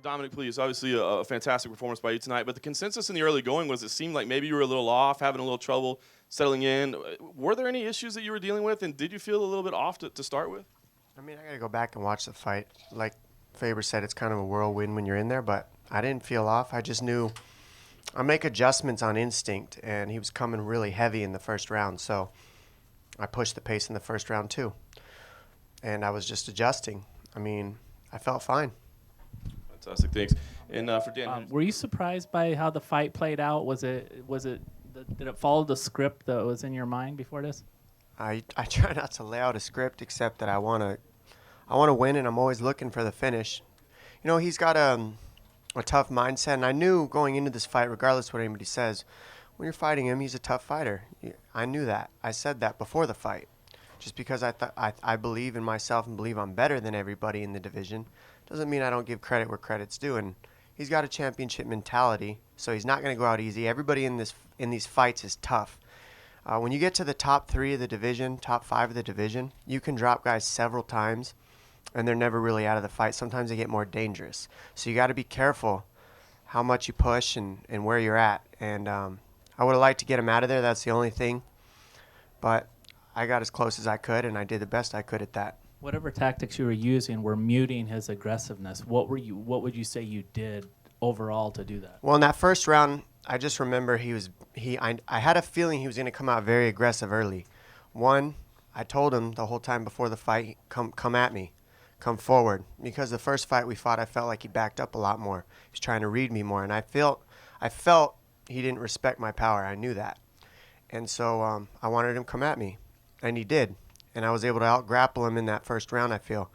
Dominick, please. Obviously, a fantastic performance by you tonight. But the consensus in the early going was it seemed like maybe you were a little off, having a little trouble settling in. Were there any issues that you were dealing with, and did you feel a little bit off to start with? I mean, I got to go back and watch the fight. Like Faber said, it's kind of a whirlwind when you're in there, but I didn't feel off. I just knew I make adjustments on instinct, and he was coming really heavy in the first round. So I pushed the pace in the first round, too. And I was just adjusting. I mean, I felt fine. Fantastic, thanks. And for Dan, were you surprised by how the fight played out? Did it follow the script that was in your mind before this? I try not to lay out a script except that I want to win, and I'm always looking for the finish. You know, he's got a tough mindset, and I knew going into this fight, regardless what anybody says, when you're fighting him, he's a tough fighter. I knew that. I said that before the fight. Just because I believe in myself and believe I'm better than everybody in the division doesn't mean I don't give credit where credit's due. And he's got a championship mentality, so he's not going to go out easy. Everybody in these fights is tough. When you get to the top 3 of the division, top 5 of the division, you can drop guys several times, and they're never really out of the fight. Sometimes they get more dangerous. So you got to be careful how much you push and where you're at. And I would have liked to get him out of there. That's the only thing. But I got as close as I could, and I did the best I could at that. Whatever tactics you were using were muting his aggressiveness. What would you say you did overall to do that? Well, in that first round, I just remember I had a feeling he was going to come out very aggressive early. One, I told him the whole time before the fight, come at me, come forward. Because the first fight we fought, I felt like he backed up a lot more. He was trying to read me more, and I felt he didn't respect my power. I knew that. And so I wanted him to come at me. And he did. And I was able to out-grapple him in that first round, I feel.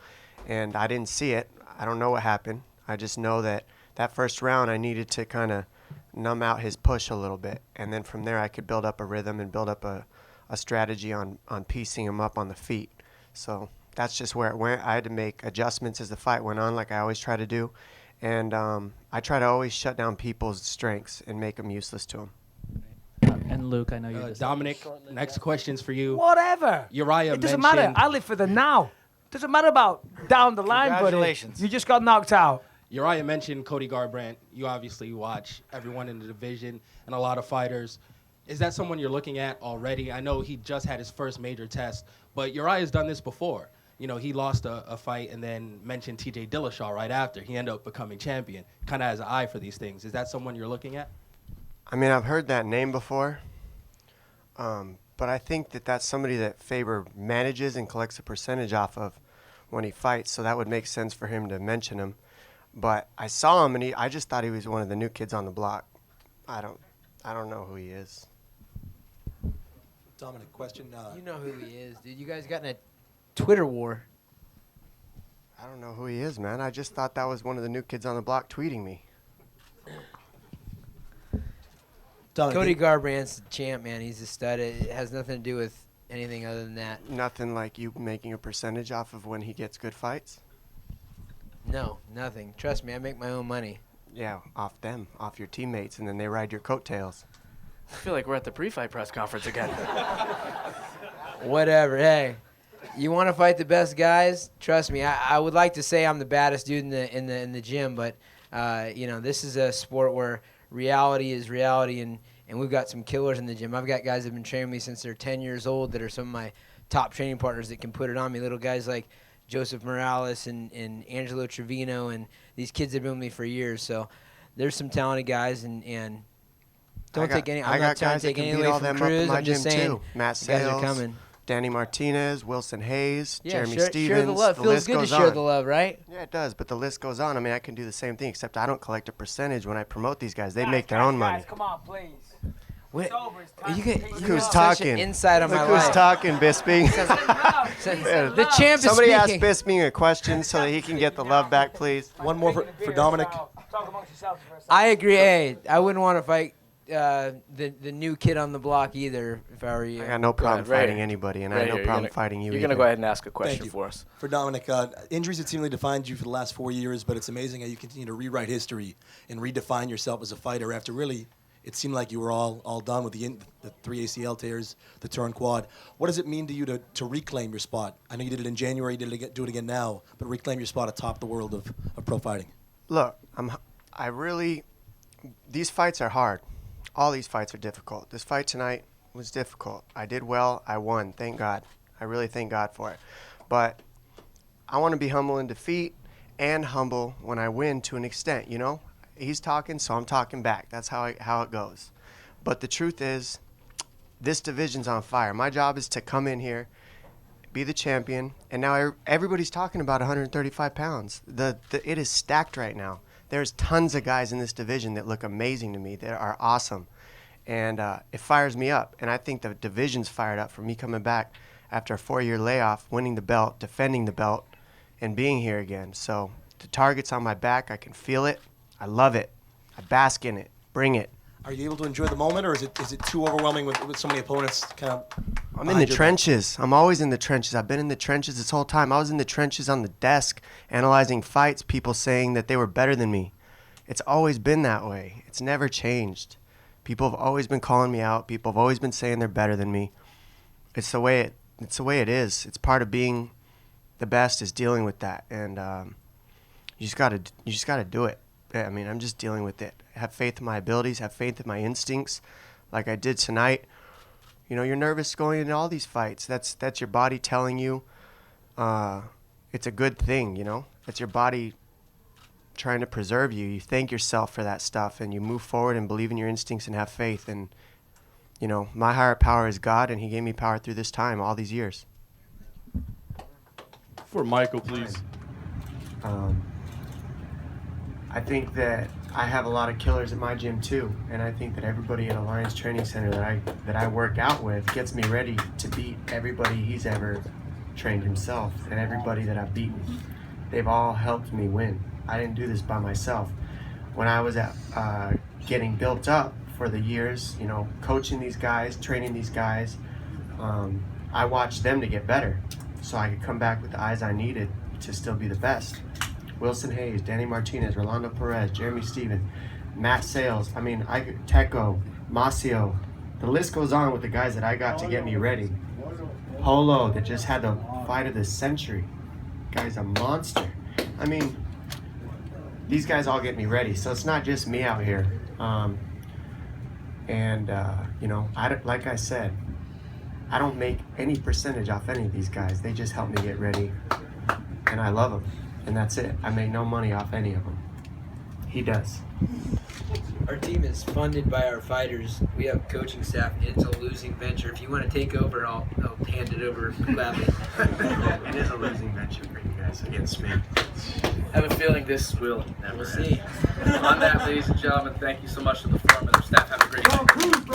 And I didn't see it. I don't know what happened. I just know that first round I needed to kind of numb out his push a little bit. And then from there I could build up a rhythm and build up a strategy on piecing him up on the feet. So that's just where it went. I had to make adjustments as the fight went on, like I always try to do. And I try to always shut down people's strengths and make them useless to them. And Luke, I know you're Dominick, next question's for you. Whatever. Uriah it doesn't matter. I live for the now. Doesn't matter about down the line, buddy. Congratulations. You just got knocked out. Uriah mentioned Cody Garbrandt. You obviously watch everyone in the division and a lot of fighters. Is that someone you're looking at already? I know he just had his first major test, but Uriah's done this before. You know, he lost a fight and then mentioned TJ Dillashaw right after. He ended up becoming champion. Kind of has an eye for these things. Is that someone you're looking at? I mean, I've heard that name before, but I think that's somebody that Faber manages and collects a percentage off of when he fights, so that would make sense for him to mention him. But I saw him, and I just thought he was one of the new kids on the block. I don't know who he is. Dominick, question. You know who he is, dude. You guys got in a Twitter war. I don't know who he is, man. I just thought that was one of the new kids on the block tweeting me. Cody Garbrandt's the champ, man. He's a stud. It has nothing to do with anything other than that. Nothing like you making a percentage off of when he gets good fights? No, nothing. Trust me, I make my own money. Yeah, off them, off your teammates, and then they ride your coattails. I feel like we're at the pre-fight press conference again. Whatever. Hey, you want to fight the best guys? Trust me. I would like to say I'm the baddest dude in the gym, but this is a sport where reality is reality, and we've got some killers in the gym. I've got guys that have been training me since they're 10 years old that are some of my top training partners that can put it on me. Little guys like Joseph Morales and Angelo Trevino, and these kids have been with me for years. So there's some talented guys, and don't take any. I'm not trying to take anything away from Cruz. I'm just saying, too. Matt Sales, guys are coming. Danny Martinez, Wilson Hayes, Jeremy Stevens. Share the love. Feels good to share the love, right? Yeah, it does, but the list goes on. I mean, I can do the same thing, except I don't collect a percentage when I promote these guys. They make their own money. Come on, please. What? Look who's talking. Inside of my life. Look who's talking, Bisping. The champ is Somebody ask speaking. Bisping a question so that he can get the love back, please. One more for Dominick. I agree. Hey, I wouldn't want to fight the new kid on the block either if I were you. I got no problem fighting anybody, and I have no problem fighting you You're either. going to go ahead and ask a question for us. For Dominick, injuries have seemingly defined you for the last 4 years, but it's amazing how you continue to rewrite history and redefine yourself as a fighter after really it seemed like you were all done with the 3 ACL tears, the torn quad. What does it mean to you to reclaim your spot? I know you did it in January, do it again now, but reclaim your spot atop the world of pro fighting. Look, these fights are hard. All these fights are difficult. This fight tonight was difficult. I did well. I won. Thank God. I really thank God for it. But I want to be humble in defeat and humble when I win to an extent, you know? He's talking, so I'm talking back. That's how it goes. But the truth is, this division's on fire. My job is to come in here, be the champion, and now everybody's talking about 135 pounds. It is stacked right now. There's tons of guys in this division that look amazing to me, that are awesome. And it fires me up. And I think the division's fired up for me coming back after a 4-year layoff, winning the belt, defending the belt, and being here again. So the target's on my back. I can feel it. I love it. I bask in it. Bring it. Are you able to enjoy the moment, or is it too overwhelming with so many opponents kind of? I'm in the trenches. I'm always in the trenches. I've been in the trenches this whole time. I was in the trenches on the desk analyzing fights, people saying that they were better than me. It's always been that way. It's never changed. People have always been calling me out. People have always been saying they're better than me. It's the way it is. It's part of being the best, is dealing with that. And you just gotta do it. I mean, I'm just dealing with it. Have faith in my abilities, have faith in my instincts, like I did tonight. You know, you're nervous going into all these fights. That's your body telling you it's a good thing, you know? That's your body trying to preserve you. You thank yourself for that stuff, and you move forward and believe in your instincts and have faith. And, you know, my higher power is God, and he gave me power through this time, all these years. For Michael, please. I think that I have a lot of killers in my gym too, and I think that everybody at Alliance Training Center that I work out with gets me ready to beat everybody he's ever trained himself, and everybody that I've beaten. They've all helped me win. I didn't do this by myself. When I was getting built up for the years, you know, coaching these guys, training these guys, I watched them to get better, so I could come back with the eyes I needed to still be the best. Wilson Hayes, Danny Martinez, Rolando Perez, Jeremy Stevens, Matt Sales, Teco, Masio. The list goes on with the guys that I got to get me ready. Polo, that just had the fight of the century. Guy's a monster. I mean, these guys all get me ready, so it's not just me out here. You know, like I said, I don't make any percentage off any of these guys. They just help me get ready, and I love them. And that's it. I make no money off any of them. He does. Our team is funded by our fighters. We have coaching staff. It's a losing venture. If you want to take over, I'll hand it over gladly. It is a losing venture for you guys against me. I have a feeling this will never We'll end. see. On that, ladies and gentlemen, thank you so much to the forum and their staff. Have a great night.